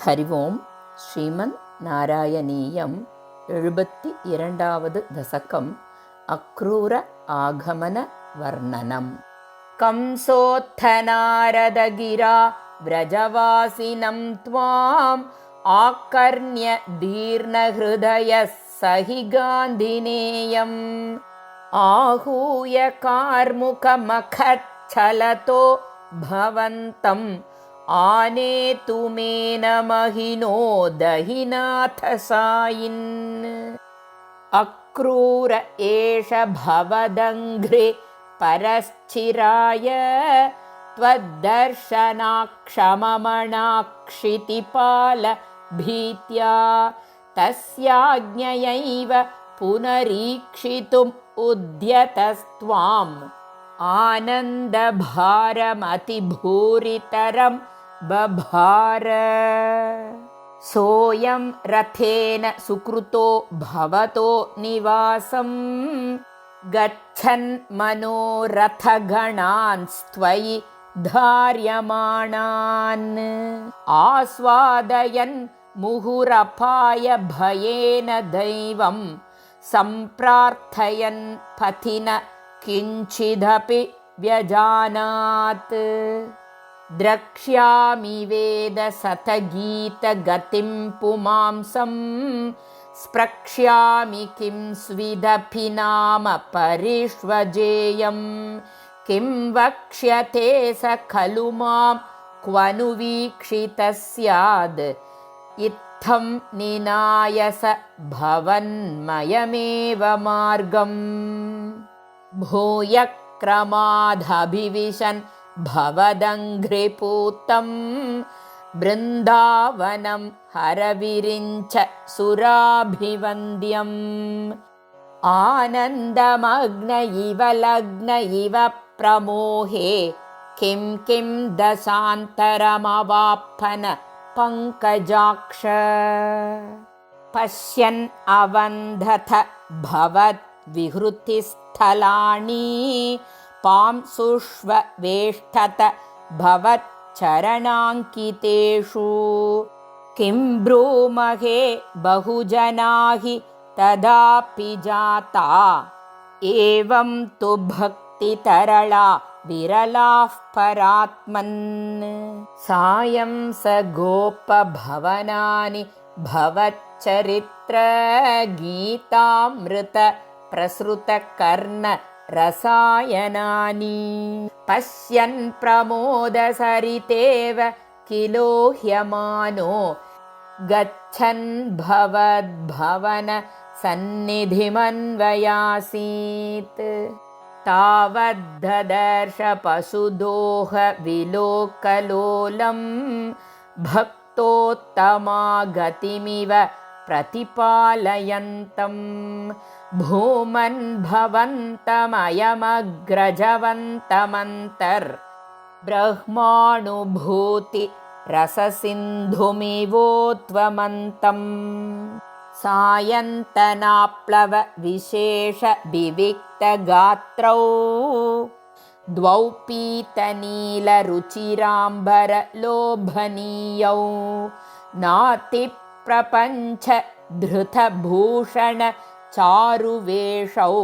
ഹരി ഓം. ശ്രീമൻ നാരായണീയം 72வது ദശകം. അക്രൂര ആഗമന വർണ്ണനം. കംസോത്ഥനാരദഗിരാ വ്രജവാസിനം ത്വാം ആകർണ്യ ദീർണഹൃദയഃ സഹി ഗാന്ധിനേയം ആഹൂയ കാർമുകമഖച്ഛലതോ ഭവന്തം ആനേതുമേന മഹിനോ ദഹിനാഥ സായിൻ. അക്രൂര ഏഷ ഭവദംഘ്രി പരശ്ചിരായ ത്വദ്ദർശനാക്ഷമമണാക്ഷിതിപാല ഭീത്യാ തസ്യാജ്ഞയൈവ പുനരീക്ഷിതും ഉദ്യതസ്ത്വാം ആനന്ദഭാരമതിഭൂരിതരം ബഭാര. സോയം രഥേന സുകൃതോ ഭവതോ നിവാസം ഗച്ഛൻ മനോരഥഗണാൻ സ്ത്വയി ധാര്യമാണാൻ ആസ്വാദയൻ മുഹുരപായ ഭയേന ദൈവം സംപ്രാർത്ഥയൻ പഥിന കിഞ്ചിദപി വ്യജാനാത്. ദ്രക്ഷ്യാമി വേദസതഗീതഗതിം പുമാംസം സ്പ്രക്ഷ്യാമി കിം സ്വിദപി നാമ പരിഷ്വജേയം കിം വക്ഷ്യത്തെ സ ഖലു മാം ക്വനു വീക്ഷിതഃ സ്യാദ് ഇത്തം നിനായസ ഭവന്മയമേവ മാർഗം. ഭൂയക്രമാദഭിവിശൻ ഭവദംഘ്രിപൂതം ബൃന്ദാവനം ഹരവിരിഞ്ച സുരാഭിവന്ദ്യം ആനന്ദമഗ്ന ഇവ ലഗ്ന ഇവ പ്രമോഹേ കിം കിം ദശാന്തരമവാപ്തന പങ്കജാക്ഷ. പശ്യൻ അവന്ധത ഭവത് വിഹൃതിസ്ഥലാനി പാംസുഷ്വ വേഷ്ടത ഭവത് ചരണാങ്കിതേഷു കിം ബ്രൂമഹേ ബഹുജനാഹി തദാപി ജാതാ ഏവം തു ഭക്തിതരളാ വിരലാഃ പരാത്മൻ. സായം സ ഗോപഭവനാനി ഭവച്ചരിത്ര ഗീതാമൃത പ്രസൃത കർണ രസായനാനി പശ്യൻ പ്രമോദസരിതേവ കിലോഹ്യമാനോ ഗച്ഛൻ ഭവദ്ഭവന സന്നിധിമന്വയാസീത്. താവദ്ധദർശ പശുദോഹ വിലോകലോലം ഭക്തോത്തമാഗതിമിവ പ്രതിപാലയന്തം ഭൂമൻ ഭവന്തമയമഗ്രജവന്തമന്തർ ബ്രഹ്മാണുഭൂതി രസസിന്ധുമിവോത്വമന്തം. സായന്തനാപ്ലവ വിശേഷ വിവിക്തഗാത്രൗ ദ്വൗ പീതനീലരുചിരാംബര ലോഭനീയൗ നാതിപ്രപഞ്ച ധൃതഭൂഷണ ചാരുവേഷൗ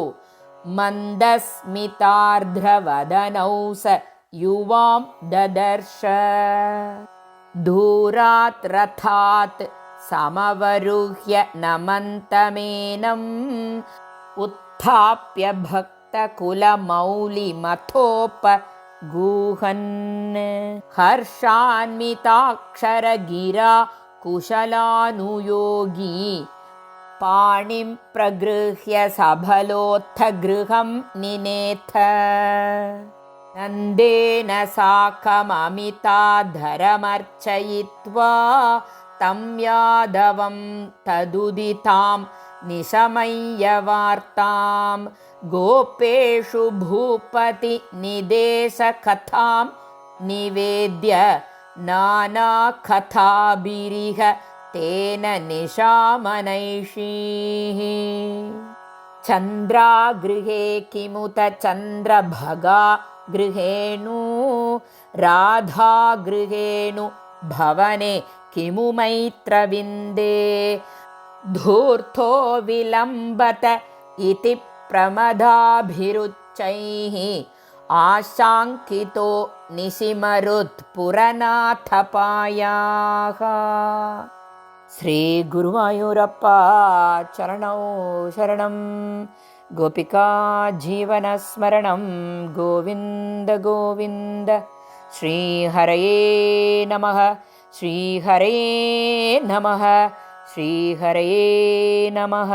മന്ദസ്മിതാർദ്രവദനൗ സ യുവാം ദദർശ. ദൂരാത് രഥാത് സമവരുഹ്യ നമന്തമേനം ഉത്ഥാപ്യ ഭക്തകുലമൗലിമഥോപഗൂഹൻ ഹർഷാന്വിതാക്ഷരഗിരാ കുശലാനുയോഗി പാണിം പ്രഗൃഹ്യ സഫലോത്ഥ ഗൃഹം നിനേഥ. നന്ദേന സാകമമിതാധരമർച്ചയിത്വാ തം യാദവം തദുദിതാം നിശമയ്യവാർത്താം ഗോപേഷു ഭൂപതി നിദേശകഥാം നിവേദ്യ നാനാകഥാഭിരിഹ തേന നിശാമനൈഷീഃ. ചന്ദ്രാഗൃഹേ കിമുത ചന്ദ്രഭഗാ ഗൃഹേണു രാധാഗൃഹേണു ഭവനെ किमु मैत्रविन्दे धूर्तो विलम्बत इति प्रमदाभिरुच्चैः आशाङ्कितो निशिमरुत्पुरनाथपायाः। श्रीगुरुवायूरप्पा चरणौ शरणं। गोपिका जीवनस्मरणं गोविन्द गोविन्द। श्रीहरये नमः श्रीहरये नमः श्रीहरये नमः।